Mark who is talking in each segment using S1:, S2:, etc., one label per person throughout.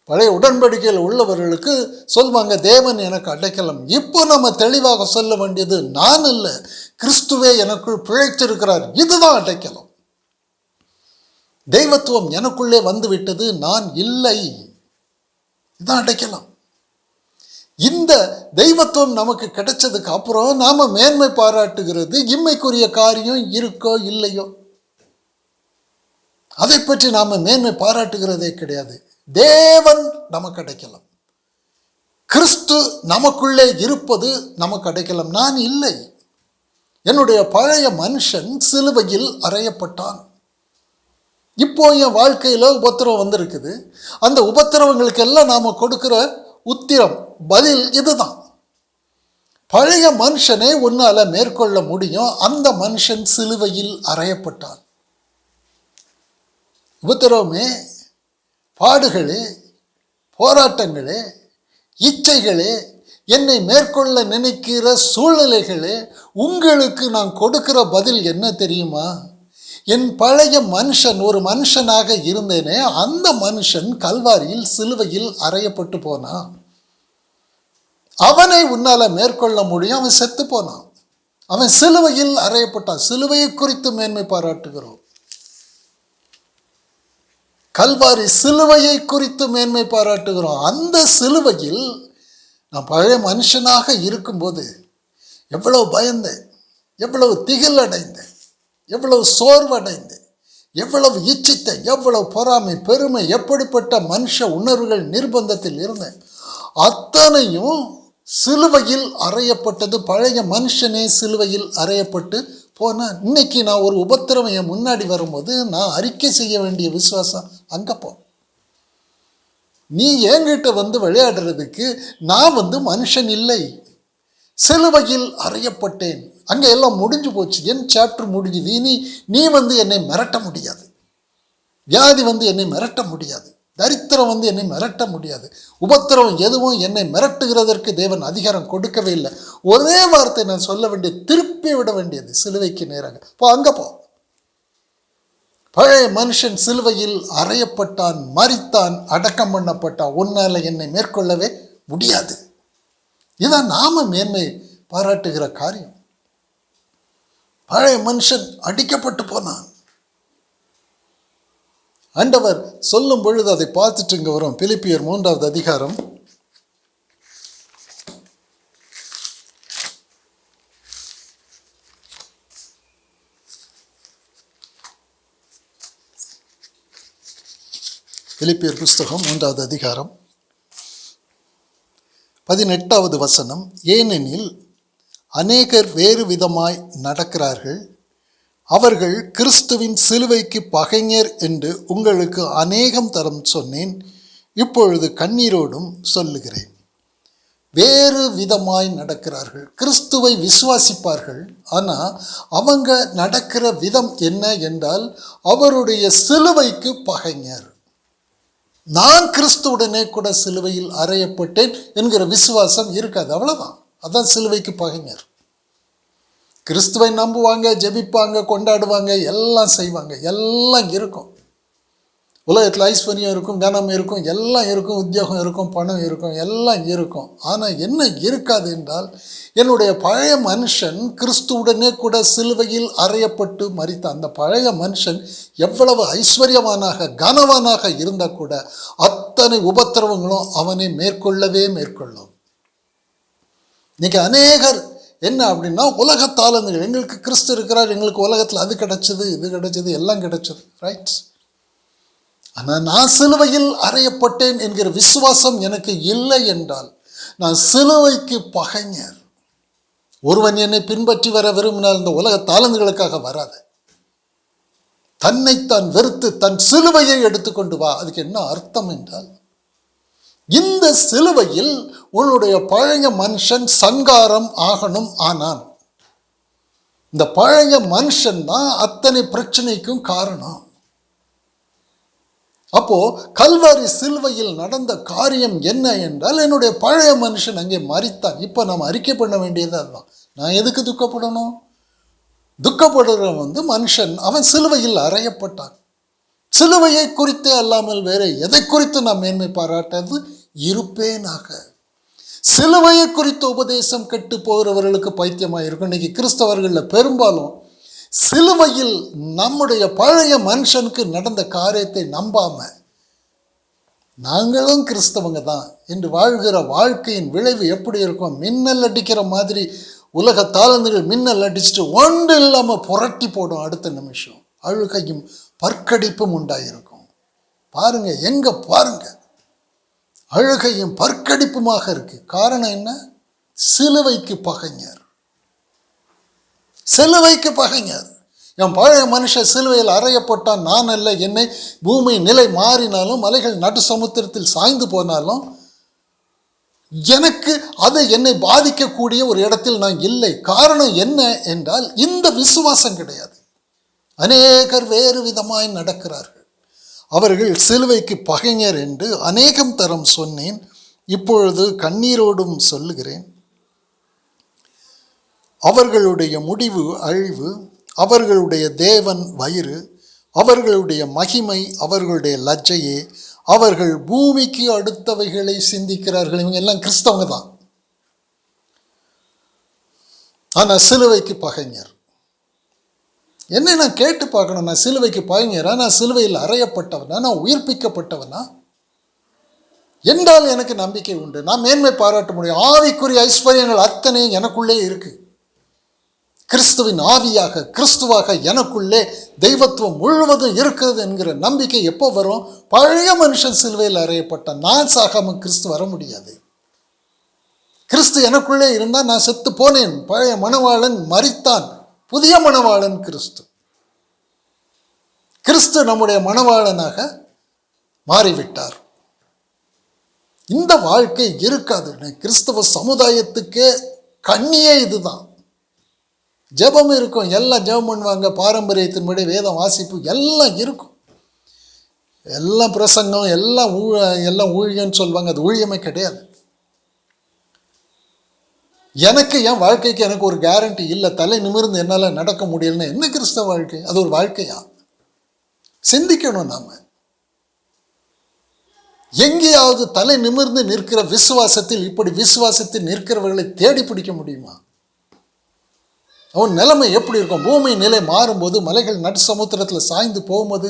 S1: பழைய உடன்படிக்கையில் உள்ளவர்களுக்கு சொல்வாங்க, தேவன் எனக்கு அடைக்கலம். இப்போ நம்ம தெளிவாக சொல்ல வேண்டியது, நான் அல்ல, கிறிஸ்துவே எனக்குள் பிழைத்திருக்கிறார், இதுதான் அடைக்கலம். தெய்வத்துவம் எனக்குள்ளே வந்து விட்டது, நான் இல்லை, இதுதான் அடைக்கலம். இந்த தெய்வத்துவம் நமக்கு கிடைச்சதுக்கு அப்புறம் நாம மேன்மை பாராட்டுகிறது இம்மைக்குரிய காரியம் இருக்கோ இல்லையோ, அதை பற்றி நாம மேன்மை பாராட்டுகிறதே கிடையாது. தேவன் நமக்கு அடைக்கலம், கிறிஸ்து நமக்குள்ளே இருப்பது நமக்கு அடைக்கலம். நான் இல்லை, என்னுடைய பழைய மனுஷன் சிலுவையில் அறையப்பட்டான். இப்போ என் வாழ்க்கையில் உபத்திரவம் வந்திருக்குது. அந்த உபத்திரவங்களுக்கெல்லாம் நாம் கொடுக்கிற உத்திரம், பதில் இதுதான். பழைய மனுஷனை உன்னால மேற்கொள்ள முடியும், அந்த மனுஷன் சிலுவையில் அறையப்பட்டான். உபத்திரவமே, பாடுகளே, போராட்டங்களே, இச்சைகளே, என்னை மேற்கொள்ள நினைக்கிற சூழ்நிலைகளே, உங்களுக்கு நான் கொடுக்கிற பதில் என்ன தெரியுமா? என் பழைய மனுஷன், ஒரு மனுஷனாக இருந்தேனே, அந்த மனுஷன் கல்வாரியில் சிலுவையில் அறையப்பட்டு போனான். அவனை உன்னால மேற்கொள்ள முடியும், அவன் செத்து போனான், அவன் சிலுவையில் அறையப்பட்டான். சிலுவையை குறித்து மேன்மை பாராட்டுகிறோம். கல்வாரி சிலுவையை குறித்து மேன்மை பாராட்டுகிறோம். அந்த சிலுவையில் நான் பழைய மனுஷனாக இருக்கும்போது எவ்வளவு பயந்தேன், எவ்வளவு திகில் அடைந்தேன், எவ்வளவு சோர்வடைந்தேன், எவ்வளவு இச்சித்தேன், எவ்வளவு பொறாமை, பெருமை, எப்படிப்பட்ட மனுஷ உணர்வுகள் நிர்பந்தத்தில் இருந்தேன். அத்தனையும் சிலுவையில் அறையப்பட்டது. பழைய மனுஷனே சிலுவையில் அறையப்பட்டு போனால், இன்னைக்கு நான் ஒரு உபத்திரவம் என் முன்னாடி வரும்போது நான் அறிக்கை செய்ய வேண்டிய விசுவாசம் அங்கே போ. நீ என்கிட்ட வந்து விளையாடுறதுக்கு நான் மனுஷன் இல்லை, சிலுவையில் அறையப்பட்டேன். அங்கே எல்லாம் முடிஞ்சு போச்சு, என் சாப்டர் முடிஞ்சுது. இனி நீ என்னை மிரட்ட முடியாது, வியாதி என்னை மிரட்ட முடியாது, தரித்திரம் என்னை மிரட்ட முடியாது, உபத்திரவம் எதுவும் என்னை மிரட்டுகிறதற்கு தேவன் அதிகாரம் கொடுக்கவே இல்லை. ஒரே வார்த்தை நான் சொல்ல வேண்டியது, திருப்பி விட வேண்டியது, சிலுவைக்கு நேராக போ, அங்கே போ. பழைய மனுஷன் சிலுவையில் அறையப்பட்டான், மரித்தான், அடக்கம் பண்ணப்பட்டான். உன்னால என்னை மேற்கொள்ளவே முடியாது. இதான் நாம மேன்மை பாராட்டுகிற காரியம். பழைய மனுஷன் அடிக்கப்பட்டு போனான். ஆண்டவர் சொல்லும் பொழுது அதை பார்த்துட்டு இங்கே வரும். பிலிப்பியர் 3வது அதிகாரம் 3வது அதிகாரம் 18வது வசனம். ஏனெனில் அநேகர் வேறு விதமாய் நடக்கிறார்கள், அவர்கள் கிறிஸ்துவின் சிலுவைக்கு பகைஞர் என்று உங்களுக்கு அநேகம் தரம் சொன்னேன், இப்பொழுது கண்ணீரோடும் சொல்லுகிறேன். வேறு விதமாய் நடக்கிறார்கள். கிறிஸ்துவை விசுவாசிப்பார்கள், ஆனால் அவங்க நடக்கிற விதம் என்ன என்றால் அவருடைய சிலுவைக்கு பகைஞர். நான் கிறிஸ்துவுடனே கூட சிலுவையில் அறையப்பட்டேன் என்கிற விசுவாசம் இருக்காது, அவ்வளோதான். அதான் சிலுவைக்கு பகைஞர். கிறிஸ்துவை நம்புவாங்க, ஜெபிப்பாங்க, கொண்டாடுவாங்க, எல்லாம் செய்வாங்க, எல்லாம் இருக்கும். உலகத்தில் ஐஸ்வர்யம் இருக்கும், கனம் இருக்கும், எல்லாம் இருக்கும், உத்தியோகம் இருக்கும், பணம் இருக்கும், எல்லாம் இருக்கும். ஆனால் என்ன இருக்காது என்றால், என்னுடைய பழைய மனுஷன் கிறிஸ்துவுடனே கூட சிலுவையில் அறையப்பட்டு மரித்தான். அந்த பழைய மனுஷன் எவ்வளவு ஐஸ்வர்யவானாக கனவானாக இருந்தால் கூட அத்தனை உபத்திரவங்களும் அவனை மேற்கொள்ளும். இன்னைக்கு அநேகர் என்ன அப்படின்னா, உலகத்தாளந்துகள், எங்களுக்கு கிறிஸ்து இருக்கிறார், எங்களுக்கு உலகத்தில் அது கிடைச்சது, இது கிடைச்சது, எல்லாம் கிடைச்சது, ரைட். ஆனால் நான் சிலுவையில் அறையப்பட்டேன் என்கிற விசுவாசம் எனக்கு இல்லை என்றால் நான் சிலுவைக்கு பகைஞர். ஒருவன் என்னை பின்பற்றி வர விரும்பினால் இந்த உலக தாளந்துகளுக்காக வராத, தன்னைத்தான் வெறுத்து தன் சிலுவையை எடுத்துக்கொண்டு வா. அதுக்கு என்ன அர்த்தம் என்றால், இந்த சிலுவையில் உன்னுடைய பழைய மனுஷன் சங்காரம் ஆகணும். ஆனான் இந்த பழைய மனுஷன் தான் அத்தனை பிரச்சனைக்கும் காரணம். அப்போ கல்வாரி சிலுவையில் நடந்த காரியம் என்ன என்றால், என்னுடைய பழைய மனுஷன் அங்கே மரித்தான். இப்போ நாம் அறிக்கை பண்ண வேண்டியது அதுதான். நான் எதுக்கு துக்கப்படணும்? துக்கப்படுறவன் மனுஷன், அவன் சிலுவையில் அறையப்பட்டான். சிலுவையை குறித்தே அல்லாமல் வேற எதை குறித்து நான் மேன்மை பாராட்டது இருப்பேனாக. சிலுவையை குறித்த உபதேசம் கெட்டு போகிறவர்களுக்கு பைத்தியமாக இருக்கும். இன்னைக்கு கிறிஸ்தவர்களில் பெரும்பாலும் சிலுவையில் நம்முடைய பழைய மனுஷனுக்கு நடந்த காரியத்தை நம்பாம நாங்களும் கிறிஸ்தவங்க தான் என்று வாழ்கிற வாழ்க்கையின் விளைவு எப்படி இருக்கும்? மின்னல் அடிக்கிற மாதிரி உலக தாளந்துகள் மின்னல் அடிச்சுட்டு ஒன்று இல்லாமல் புரட்டி போடும். அடுத்த நிமிஷம் அழுகையும் பற்கடிப்பும் உண்டாயிருக்கும். பாருங்க, எங்க பாருங்க, அழுகையும் பற்கடிப்புமாக இருக்கு. காரணம் என்ன? சிலுவைக்கு பகைஞர், சிலுவைக்கு பகைஞர். என் பழைய மனுஷன் சிலுவையில் அறையப்பட்டான், நான் அல்ல. என்னை பூமி நிலை மாறினாலும் மலைகள் நடு சமுத்திரத்தில் சாய்ந்து போனாலும் எனக்கு அது என்னை பாதிக்கக்கூடிய ஒரு இடத்தில் நான் இல்லை. காரணம் என்ன என்றால் இந்த விசுவாசம் கிடையாது. அநேகர் வேறு விதமாய் நடக்கிறார்கள். அவர்கள் சிலுவைக்கு பகைஞர் என்று அநேகம் தரம் சொன்னேன். இப்பொழுது கண்ணீரோடும் சொல்லுகிறேன். அவர்களுடைய முடிவு அழிவு, அவர்களுடைய தேவன் வயிறு, அவர்களுடைய மகிமை அவர்களுடைய லஜ்ஜையே. அவர்கள் பூமிக்கு அடுத்தவைகளை சிந்திக்கிறார்கள். இவங்க எல்லாம் கிறிஸ்தவங்க தான், ஆனால் சிலுவைக்கு பகைஞர். என்ன நான் கேட்டு பார்க்கணும், நான் சிலுவைக்கு பகைஞரா? நான் சிலுவையில் அறையப்பட்டவனா? நான் உயிர்ப்பிக்கப்பட்டவனா என்றால் எனக்கு நம்பிக்கை உண்டு. நான் மேன்மை பாராட்ட முடியும். ஆவிக்குரிய ஐஸ்வர்யங்கள் அத்தனை எனக்குள்ளே இருக்கு. கிறிஸ்துவின் ஆவியாக, கிறிஸ்துவாக எனக்குள்ளே தெய்வத்துவம் முழுவதும் இருக்கிறது என்கிற நம்பிக்கை எப்போ வரும்? பழைய மனுஷன் சிலுவையில் அறையப்பட்டான். நான் சாகாமல் கிறிஸ்து வர முடியாது. கிறிஸ்து எனக்குள்ளே இருந்தால் நான் செத்து போனேன். பழைய மணவாளன் மரித்தான், புதிய மணவாளன் கிறிஸ்து. கிறிஸ்து நம்முடைய மணவாளனாக மாறிவிட்டார். இந்த வாழ்க்கை இருக்காது. கிறிஸ்தவ சமுதாயத்துக்கே கண்ணியே இதுதான். ஜெபம் இருக்கும், எல்லாம் ஜெபம் பண்ணுவாங்க, பாரம்பரியத்தின்படி வேதம் வாசிப்பு எல்லாம் இருக்கும், எல்லாம் பிரசங்கம், எல்லாம் ஊழியன்னு சொல்லுவாங்க. அது ஊழியமே கிடையாது. எனக்கு என் வாழ்க்கைக்கு எனக்கு ஒரு கேரண்டி இல்லை. தலை நிமிர்ந்து என்னால் நடக்க முடியலன்னு என்ன கிறிஸ்தவ வாழ்க்கை? அது ஒரு வாழ்க்கையா? சிந்திக்கணும். நாம எங்கேயாவது தலை நிமிர்ந்து நிற்கிற விசுவாசத்தில் இப்படி விசுவாசத்தில் நிற்கிறவர்களை தேடி பிடிக்க முடியுமா? அவன் நிலைமை எப்படி இருக்கும்? பூமி நிலை மாறும்போது, மலைகள் நடு சமுத்திரத்தில் சாய்ந்து போகும்போது,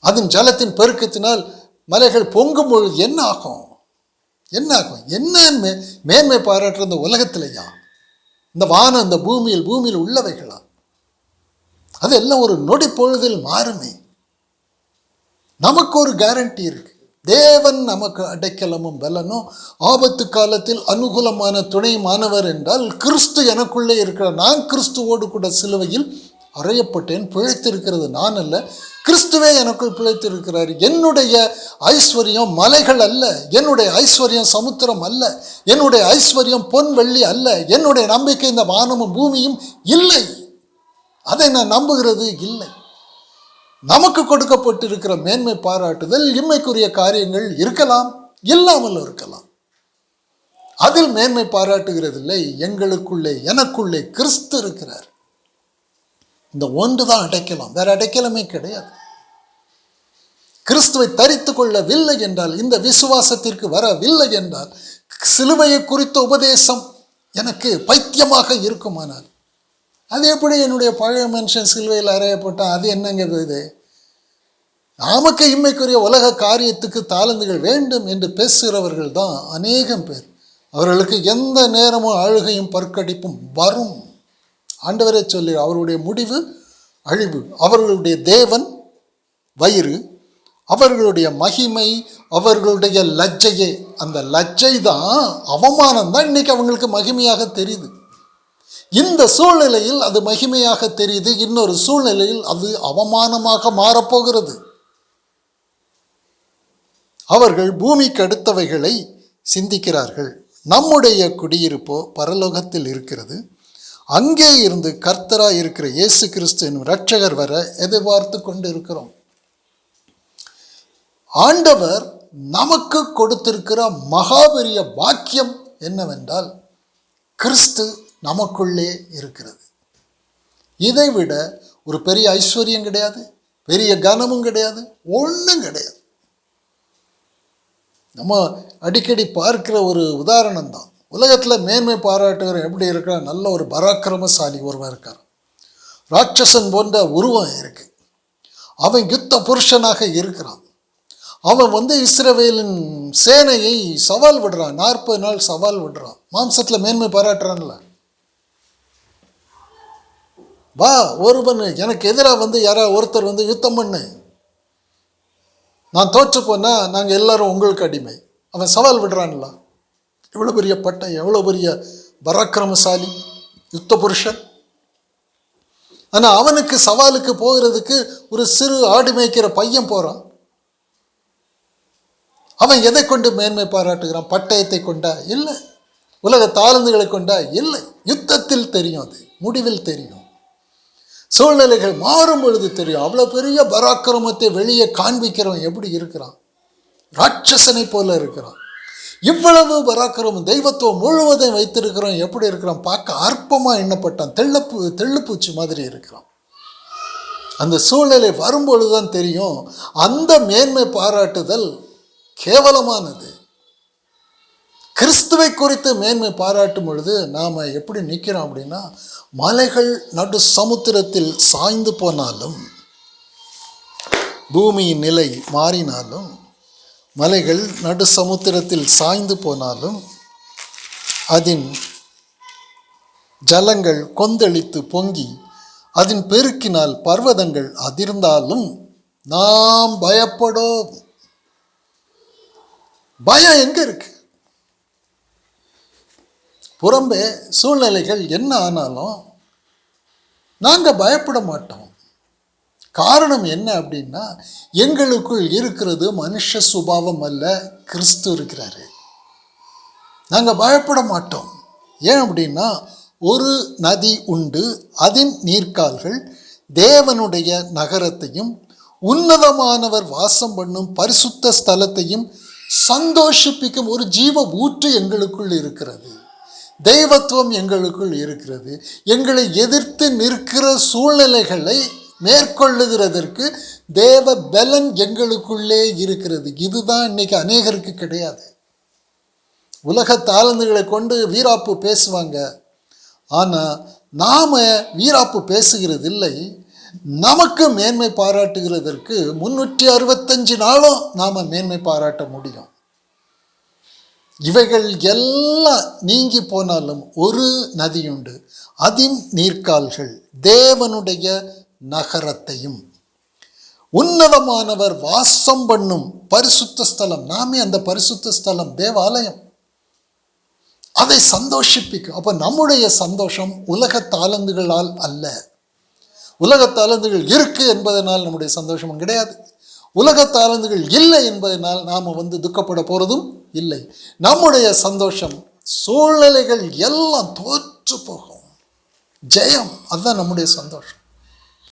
S1: அதன் ஜலத்தின் பெருக்கத்தினால் மலைகள் பொங்கும் பொழுது என்ன ஆகும்? என்ன ஆகும்? என்ன மேன்மை பாராட்டுற இந்த உலகத்திலையா? இந்த வானம், இந்த பூமியில் உள்ளவைகளா? அதெல்லாம் ஒரு நொடி பொழுதில் மாறுமே. நமக்கு ஒரு கேரண்டி இருக்கு. தேவன் நமக்கு அடைக்கலமும் பலனும், ஆபத்து காலத்தில் அனுகூலமான துணைமானவர் என்றால் கிறிஸ்து எனக்குள்ளே இருக்கிறார். நான் கிறிஸ்துவோடு கூட சிலுவையில் அறையப்பட்டேன். பிழைத்திருக்கிறது நான் அல்ல, கிறிஸ்துவே எனக்குள் பிழைத்திருக்கிறார். என்னுடைய ஐஸ்வர்யம் மலைகள் அல்ல, என்னுடைய ஐஸ்வர்யம் சமுத்திரம் அல்ல, என்னுடைய ஐஸ்வர்யம் பொன் வெள்ளி அல்ல, என்னுடைய நம்பிக்கை இந்த வானமும் பூமியும் இல்லை. அதை நான் நம்புகிறது இல்லை. நமக்கு கொடுக்கப்பட்டிருக்கிற மேன்மை பாராட்டுதல் இம்மைக்குரிய காரியங்கள் இருக்கலாம், இல்லாமல் இருக்கலாம். அதில் மேன்மை பாராட்டுகிறதில்லை. எங்களுக்குள்ளே, எனக்குள்ளே கிறிஸ்து இருக்கிறார். இந்த ஒன்று தான் அடைக்கலாம், வேற அடைக்கலமே கிடையாது. கிறிஸ்துவை தரித்து கொள்ளவில்லை என்றால், இந்த விசுவாசத்திற்கு வரவில்லை என்றால், சிலுவையை குறித்த உபதேசம் எனக்கு பைத்தியமாக இருக்குமானால், அது எப்படி என்னுடைய பழைய மனுஷன் சிலுவையில் அறையப்பட்டான்? அது என்னங்க இது? நமக்கு இம்மைக்குரிய உலக காரியத்துக்கு தாளந்துகள் வேண்டும் என்று பேசுகிறவர்கள் தான் அநேகம் பேர். அவர்களுக்கு எந்த நேரமும் அழுகையும் பற்கடிப்பும் வரும். ஆண்டவரே சொல்லி, அவருடைய முடிவு அழிவு, அவர்களுடைய தேவன் வயிறு, அவர்களுடைய மகிமை, அவர்களுடைய லஜ்ஜையே. அந்த லஜ்ஜை தான், அவமானம் தான் இன்னைக்கு அவங்களுக்கு மகிமையாக தெரியுது. இந்த சூழ்நிலையில் அது மகிமையாக தெரியுது, இன்னொரு சூழ்நிலையில் அது அவமானமாக மாறப்போகிறது. அவர்கள் பூமிக்கு அடுத்தவைகளை சிந்திக்கிறார்கள். நம்முடைய குடியிருப்போ பரலோகத்தில் இருக்கிறது. அங்கே இருந்து கர்த்தராய் இருக்கிற இயேசு கிறிஸ்து என்னும் இரட்சகர் வர எதிர்பார்த்து கொண்டு இருக்கிறோம். ஆண்டவர் நமக்கு கொடுத்திருக்கிற மகாபெரிய பாக்கியம் என்னவென்றால், கிறிஸ்து நமக்குள்ளே இருக்கிறது. இதைவிட ஒரு பெரிய ஐஸ்வர்யம் கிடையாது, பெரிய கனமும் கிடையாது, ஒன்றும் கிடையாது. நம்ம அடிக்கடி பார்க்கிற ஒரு உதாரணம் தான். உலகத்தில் மேன்மை பாராட்டுகிற எப்படி இருக்கிற நல்ல ஒரு பராக்கிரமசாலி ஒருவன் இருக்கார். ராட்சசன் போன்ற உருவம் இருக்கு. அவன் யுத்த புருஷனாக இருக்கிறான். அவன் இஸ்ரவேலின் சேனையை சவால் விடுறான். 40 நாள் சவால் விடுறான். மாம்சத்தில் மேன்மை பாராட்டுறான்ல. வா, ஒருவன் எனக்கு எதிராக யாராவது ஒருத்தர் யுத்தம் பண்ணு, நான் தோற்று போனா நாங்கள் எல்லாரும் உங்களுக்கு அடிமை. அவன் சவால் விடுறான்ல. எவ்வளோ பெரிய பட்டை, எவ்வளோ பெரிய பராக்கிரமசாலி, யுத்த புருஷன். ஆனால் அவனுக்கு சவாலுக்கு போகிறதுக்கு ஒரு சிறு ஆடு மேய்க்கிற பையன் போகிறான். அவன் எதை கொண்டு மேன்மை பாராட்டுகிறான்? பட்டயத்தை கொண்டா? இல்லை. உலக தாளந்துகளை கொண்டா? இல்லை. யுத்தத்தில் தெரியும், அது முடிவில் தெரியும். சூழ்நிலைகள் மாறும் பொழுது தெரியும். அவ்வளோ பெரிய பராக்கிரமத்தை வெளியே காண்பிக்கிறவன் எப்படி இருக்கிறான்? ராட்சசனை போல இருக்கிறான். இவ்வளவு பராக்கிரமம், தெய்வத்துவம் முழுவதையும் வைத்திருக்கிறோம். எப்படி இருக்கிறான்? பார்க்க அற்பமாக எண்ணப்பட்டான். தெள்ளுப்பூச்சி மாதிரி இருக்கிறான். அந்த சூழ்நிலை வரும்பொழுதுதான் தெரியும் அந்த மேன்மை பாராட்டுதல் கேவலமானது. கிறிஸ்துவை குறித்து மேன்மை பாராட்டும் பொழுது நாம் எப்படி நிற்கிறோம் அப்படின்னா, மலைகள் நடு சமுத்திரத்தில் சாய்ந்து போனாலும், பூமியின் நிலை மாறினாலும், மலைகள் நடு சமுத்திரத்தில் சாய்ந்து போனாலும், அதன் ஜலங்கள் கொந்தளித்து பொங்கி அதன் பெருக்கினால் பர்வதங்கள் அதிர்ந்தாலும் நாம் பயப்படோம். பயம் எங்க இருக்கு? புறம்பே சூழ்நிலைகள் என்ன ஆனாலும் நாங்கள் பயப்பட மாட்டோம். காரணம் என்ன அப்படின்னா, எங்களுக்குள் இருக்கிறது மனுஷ சுபாவம் அல்ல, கிறிஸ்து இருக்கிறாரு. நாங்கள் பயப்பட மாட்டோம். ஏன் அப்படின்னா, ஒரு நதி உண்டு, அதன் நீர்க்கால்கள் தேவனுடைய நகரத்தையும் உன்னதமானவர் வாசம் பண்ணும் பரிசுத்த ஸ்தலத்தையும் சந்தோஷிப்பிக்கும் ஒரு ஜீவ ஊற்று எங்களுக்குள் இருக்கிறது. தெய்வத்துவம் எங்களுக்குள் இருக்கிறது. எங்களை எதிர்த்து நிற்கிற சூழ்நிலைகளை மேற்கொள்ளுகிறதற்கு தேவ பலன் எங்களுக்குள்ளே இருக்கிறது. இதுதான் இன்னைக்கு அநேகருக்கு கிடையாது. உலக தாளந்துகளை கொண்டு வீராப்பு பேசுவாங்க. ஆனால் நாம் வீராப்பு பேசுகிறது இல்லை. நமக்கு மேன்மை பாராட்டுகிறதற்கு 365 நாளும் நாம் மேன்மை பாராட்ட முடியும். இவைகள் எல்லாம் நீங்கி போனாலும் ஒரு நதியுண்டு, அதன் நீர்க்கால்கள் தேவனுடைய நகரத்தையும் உன்னதமானவர் வாசம் பண்ணும் பரிசுத்த ஸ்தலம். நாமே அந்த பரிசுத்த ஸ்தலம், தேவாலயம். அதை சந்தோஷிப்பிக்கும். அப்போ நம்முடைய சந்தோஷம் உலக தாளந்துகளால் அல்ல. உலக தாளந்துகள் இருக்கு என்பதனால் நம்முடைய சந்தோஷமும் கிடையாது. உலக தாளந்துகள் இல்லை என்பதனால் நாம் துக்கப்பட போகிறதும் இல்லை. நம்முடைய சந்தோஷம் சூழ்நிலைகள் எல்லாம் தோற்று போகும். ஜெயம், அதுதான் நம்முடைய சந்தோஷம்.